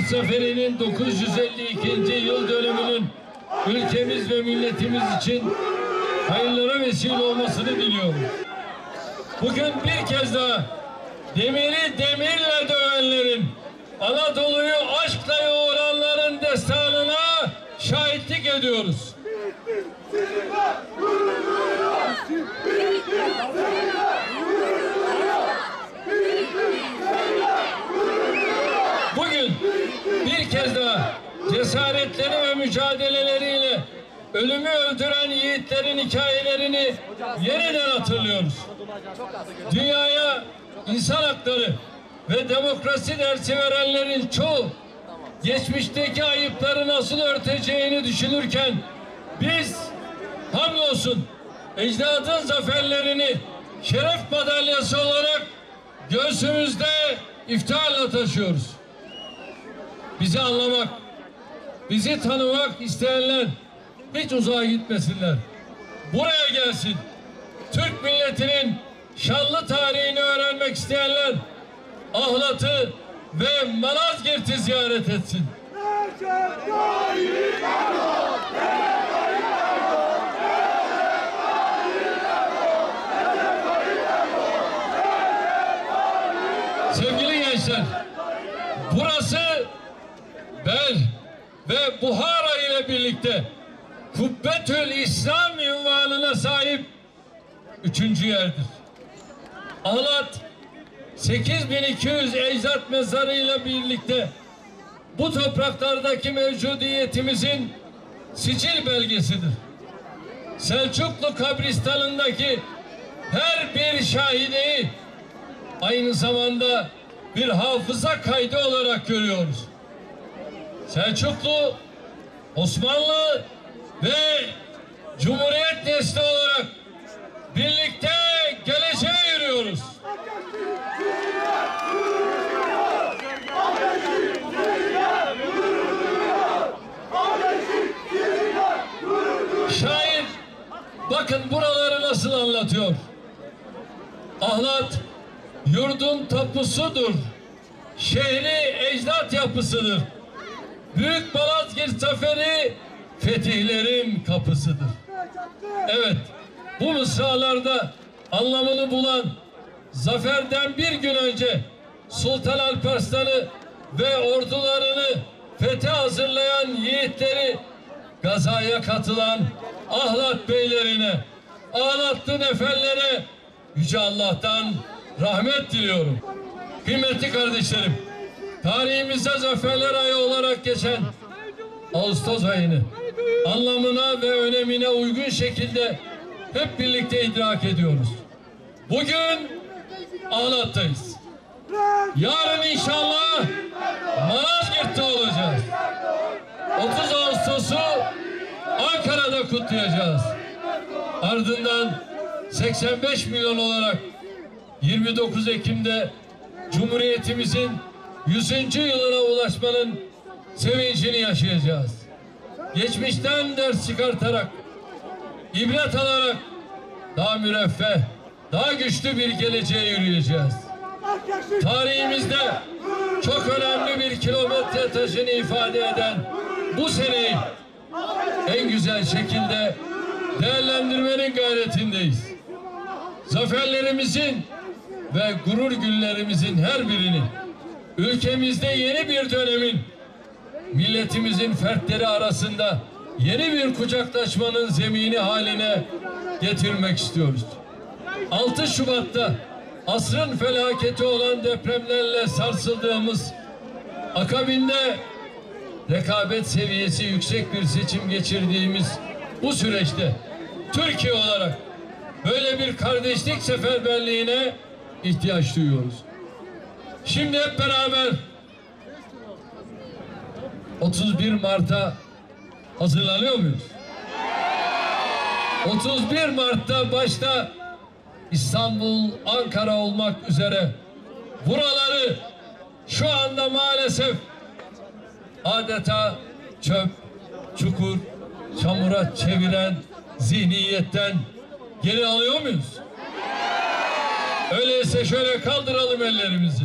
Zaferi'nin 952. yıl dönümünün ülkemiz ve milletimiz için hayırlara vesile olmasını diliyorum. Bugün bir kez daha demiri demirle dövenlerin, Anadolu'yu aşkla yoğuranların destanına şahitlik ediyoruz. Bugün bir kez daha cesaretleri ve mücadeleleriyle ölümü öldüren yiğitlerin hikayelerini yeniden hatırlıyoruz. Dünyaya insan hakları ve demokrasi dersi verenlerin çoğu geçmişteki ayıpları nasıl örteceğini düşünürken biz hamdolsun ecdadın zaferlerini şeref madalyası olarak göğsümüzde iftiharla taşıyoruz. Bizi anlamak, bizi tanımak isteyenler hiç uzağa gitmesinler. Buraya gelsin. Türk milletinin şanlı tarihini öğrenmek isteyenler Ahlat'ı ve Malazgirt'i ziyaret etsin. Sevgili gençler, burası Bel ve Buhara ile birlikte Kubbetül İslam ünvanına sahip 3. yerdir. Ahlat 8200 ecdat mezarıyla birlikte bu topraklardaki mevcudiyetimizin sicil belgesidir. Selçuklu kabristanındaki her bir şahideyi aynı zamanda bir hafıza kaydı olarak görüyoruz. Selçuklu, Osmanlı ve Cumhuriyet nesli olarak birlikte geleceğe yürüyoruz. Şair bakın buraları nasıl anlatıyor. Ahlat yurdun tapusudur. Şehri ecdat yapısıdır. Büyük Malazgirt zaferi fetihlerin kapısıdır. Evet, bu mısralarda anlamını bulan zaferden bir gün önce Sultan Alparslan'ı ve ordularını fethe hazırlayan yiğitleri, gazaya katılan Ahlat beylerine, Ahlatlı neferlere Yüce Allah'tan rahmet diliyorum. Kıymetli kardeşlerim, tarihimizde zaferler ayı olarak geçen Ağustos ayını anlamına ve önemine uygun şekilde hep birlikte idrak ediyoruz. Bugün Ahlat'tayız. Yarın inşallah Malazgirt'te olacağız. 30 Ağustos'u Ankara'da kutlayacağız. Ardından 85 milyon olarak 29 Ekim'de Cumhuriyetimizin 100. yılına ulaşmanın sevincini yaşayacağız. Geçmişten ders çıkartarak, ibret alarak daha müreffeh, daha güçlü bir geleceğe yürüyeceğiz. Tarihimizde çok önemli bir kilometre taşını ifade eden bu seneyi en güzel şekilde değerlendirmenin gayretindeyiz. Zaferlerimizin ve gurur günlerimizin her birini ülkemizde yeni bir dönemin, milletimizin fertleri arasında yeni bir kucaklaşmanın zemini haline getirmek istiyoruz. 6 Şubat'ta asrın felaketi olan depremlerle sarsıldığımız, akabinde rekabet seviyesi yüksek bir seçim geçirdiğimiz bu süreçte Türkiye olarak böyle bir kardeşlik seferberliğine ihtiyaç duyuyoruz. Şimdi hep beraber 31 Mart'a hazırlanıyor muyuz? 31 Mart'ta başta İstanbul, Ankara olmak üzere buraları şu anda maalesef adeta çöp, çukur, çamura çeviren zihniyetten geri alıyor muyuz? Öyleyse şöyle kaldıralım ellerimizi.